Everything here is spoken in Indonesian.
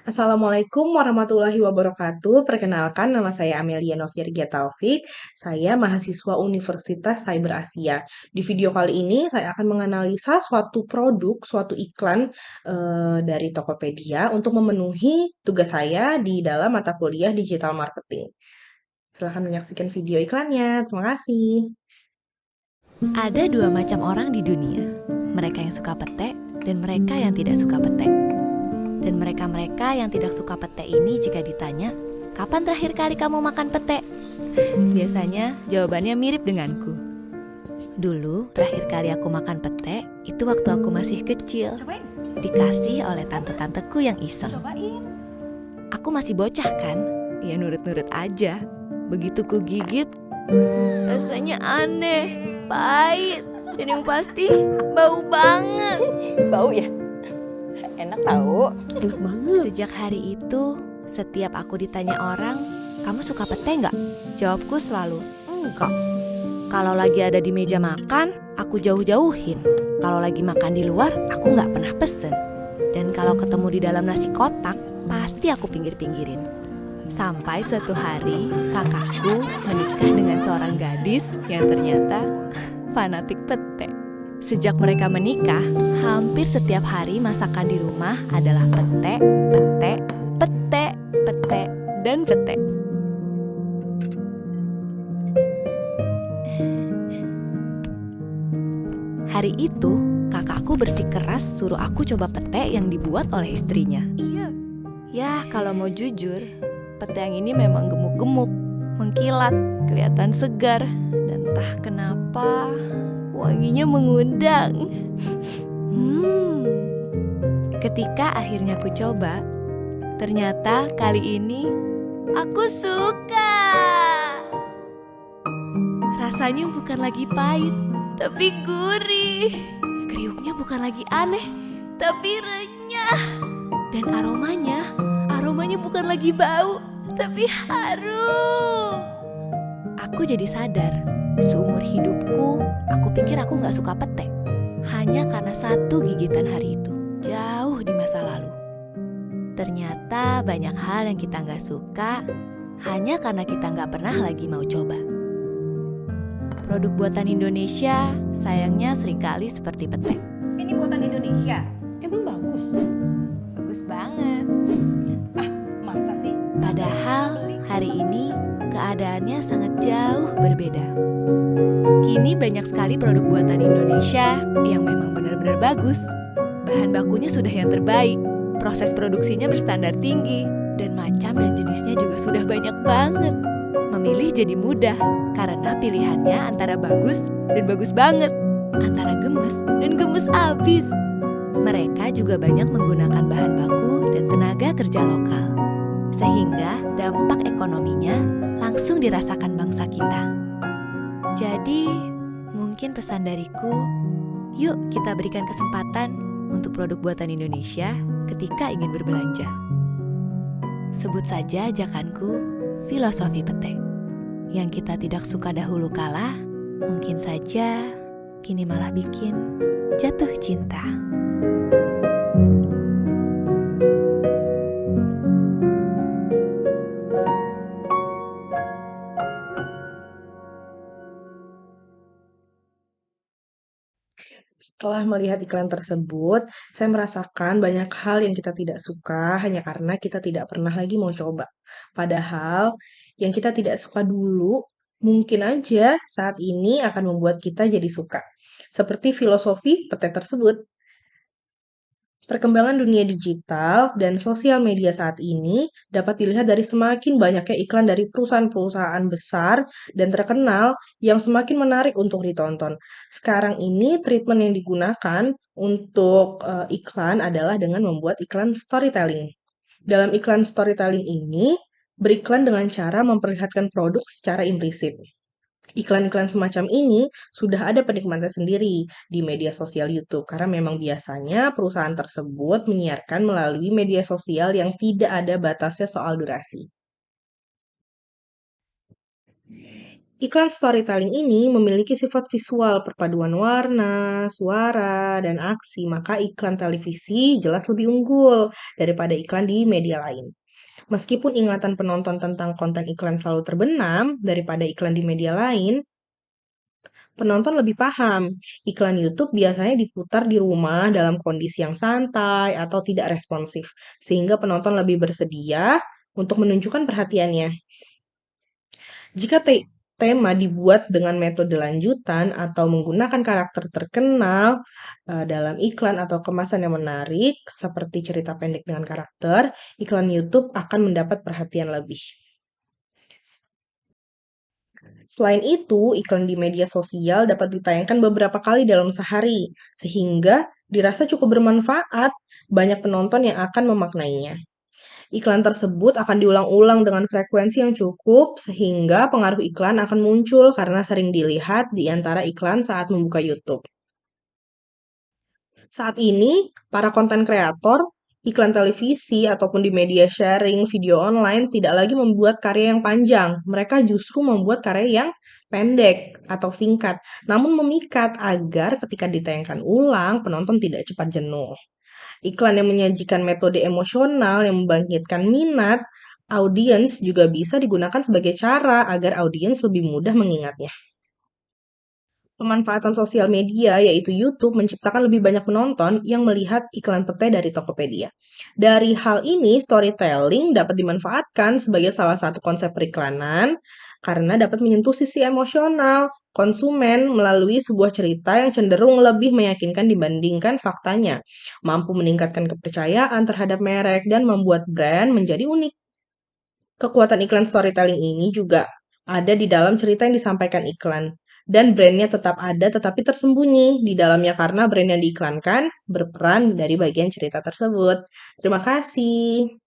Assalamualaikum warahmatullahi wabarakatuh. Perkenalkan, nama saya Amelia Noviergia Taufik. Saya mahasiswa Universitas Cyber Asia. Di video kali ini, saya akan menganalisa suatu produk, suatu iklan dari Tokopedia untuk memenuhi tugas saya di dalam mata kuliah Digital Marketing. Silahkan menyaksikan video iklannya. Terima kasih. Ada dua macam orang di dunia, mereka yang suka petek dan mereka yang tidak suka petek. Dan mereka-mereka yang tidak suka petek ini jika ditanya, kapan terakhir kali kamu makan petek? Biasanya jawabannya mirip denganku. Dulu, terakhir kali aku makan petek, itu waktu aku masih kecil. Cobain. Dikasih oleh tante-tanteku yang iseng. Cobain. Aku masih bocah kan? Ya nurut-nurut aja. Begitu ku gigit, rasanya aneh, pahit, dan yang pasti bau banget. Bau ya? Enak tahu. Enak banget. Sejak hari itu, setiap aku ditanya orang, kamu suka pete nggak? Jawabku selalu, enggak. Kalau lagi ada di meja makan, aku jauh-jauhin. Kalau lagi makan di luar, aku nggak pernah pesen. Dan kalau ketemu di dalam nasi kotak, pasti aku pinggir-pinggirin. Sampai suatu hari, kakakku menikah dengan seorang gadis yang ternyata fanatik pete. Sejak mereka menikah, hampir setiap hari masakan di rumah adalah pete, pete, pete, pete, dan pete. Hari itu, kakakku bersikeras suruh aku coba pete yang dibuat oleh istrinya. Iya. Ya, kalau mau jujur, pete yang ini memang gemuk-gemuk, mengkilat, kelihatan segar, dan entah kenapa wanginya mengundang. Ketika akhirnya aku coba, ternyata kali ini aku suka. Rasanya bukan lagi pahit, tapi gurih. Kriuknya bukan lagi aneh, tapi renyah. Dan aromanya bukan lagi bau, tapi harum. Aku jadi sadar, seumur hidupku, aku pikir aku gak suka pete. Hanya karena satu gigitan hari itu, jauh di masa lalu. Ternyata banyak hal yang kita gak suka, hanya karena kita gak pernah lagi mau coba. Produk buatan Indonesia, sayangnya seringkali seperti pete. Ini buatan Indonesia. Emang bagus? Bagus banget. Masa sih? Padahal hari ini keadaannya sangat jauh berbeda. Kini banyak sekali produk buatan Indonesia yang memang benar-benar bagus. Bahan bakunya sudah yang terbaik, proses produksinya berstandar tinggi, dan macam dan jenisnya juga sudah banyak banget. Memilih jadi mudah karena pilihannya antara bagus dan bagus banget, antara gemes dan gemes abis. Mereka juga banyak menggunakan bahan baku dan tenaga kerja lokal, sehingga dampak ekonominya langsung dirasakan bangsa kita. Jadi, mungkin pesan dariku, yuk kita berikan kesempatan untuk produk buatan Indonesia ketika ingin berbelanja. Sebut saja ajakanku, filosofi pete. Yang kita tidak suka dahulu kala, mungkin saja kini malah bikin jatuh cinta. Setelah melihat iklan tersebut, saya merasakan banyak hal yang kita tidak suka hanya karena kita tidak pernah lagi mau coba. Padahal yang kita tidak suka dulu mungkin aja saat ini akan membuat kita jadi suka. Seperti filosofi pete tersebut. Perkembangan dunia digital dan sosial media saat ini dapat dilihat dari semakin banyaknya iklan dari perusahaan-perusahaan besar dan terkenal yang semakin menarik untuk ditonton. Sekarang ini treatment yang digunakan untuk iklan adalah dengan membuat iklan storytelling. Dalam iklan storytelling ini, beriklan dengan cara memperlihatkan produk secara implisit. Iklan-iklan semacam ini sudah ada penikmatnya sendiri di media sosial YouTube karena memang biasanya perusahaan tersebut menyiarkan melalui media sosial yang tidak ada batasnya soal durasi. Iklan storytelling ini memiliki sifat visual, perpaduan warna, suara, dan aksi, maka iklan televisi jelas lebih unggul daripada iklan di media lain. Meskipun ingatan penonton tentang konten iklan selalu terbenam daripada iklan di media lain, penonton lebih paham. Iklan YouTube biasanya diputar di rumah dalam kondisi yang santai atau tidak responsif, sehingga penonton lebih bersedia untuk menunjukkan perhatiannya. Jika tema dibuat dengan metode lanjutan atau menggunakan karakter terkenal dalam iklan atau kemasan yang menarik, seperti cerita pendek dengan karakter, iklan YouTube akan mendapat perhatian lebih. Selain itu, iklan di media sosial dapat ditayangkan beberapa kali dalam sehari, sehingga dirasa cukup bermanfaat. Banyak penonton yang akan memaknainya. Iklan tersebut akan diulang-ulang dengan frekuensi yang cukup, sehingga pengaruh iklan akan muncul karena sering dilihat di antara iklan saat membuka YouTube. Saat ini, para konten kreator, iklan televisi, ataupun di media sharing video online tidak lagi membuat karya yang panjang. Mereka justru membuat karya yang pendek atau singkat, namun memikat agar ketika ditayangkan ulang, penonton tidak cepat jenuh. Iklan yang menyajikan metode emosional yang membangkitkan minat, audiens juga bisa digunakan sebagai cara agar audiens lebih mudah mengingatnya. Pemanfaatan sosial media, yaitu YouTube, menciptakan lebih banyak penonton yang melihat iklan petai dari Tokopedia. Dari hal ini, storytelling dapat dimanfaatkan sebagai salah satu konsep periklanan karena dapat menyentuh sisi emosional konsumen melalui sebuah cerita yang cenderung lebih meyakinkan dibandingkan faktanya, mampu meningkatkan kepercayaan terhadap merek dan membuat brand menjadi unik. Kekuatan iklan storytelling ini juga ada di dalam cerita yang disampaikan iklan. Dan brandnya tetap ada tetapi tersembunyi di dalamnya karena brand yang diiklankan berperan dari bagian cerita tersebut. Terima kasih.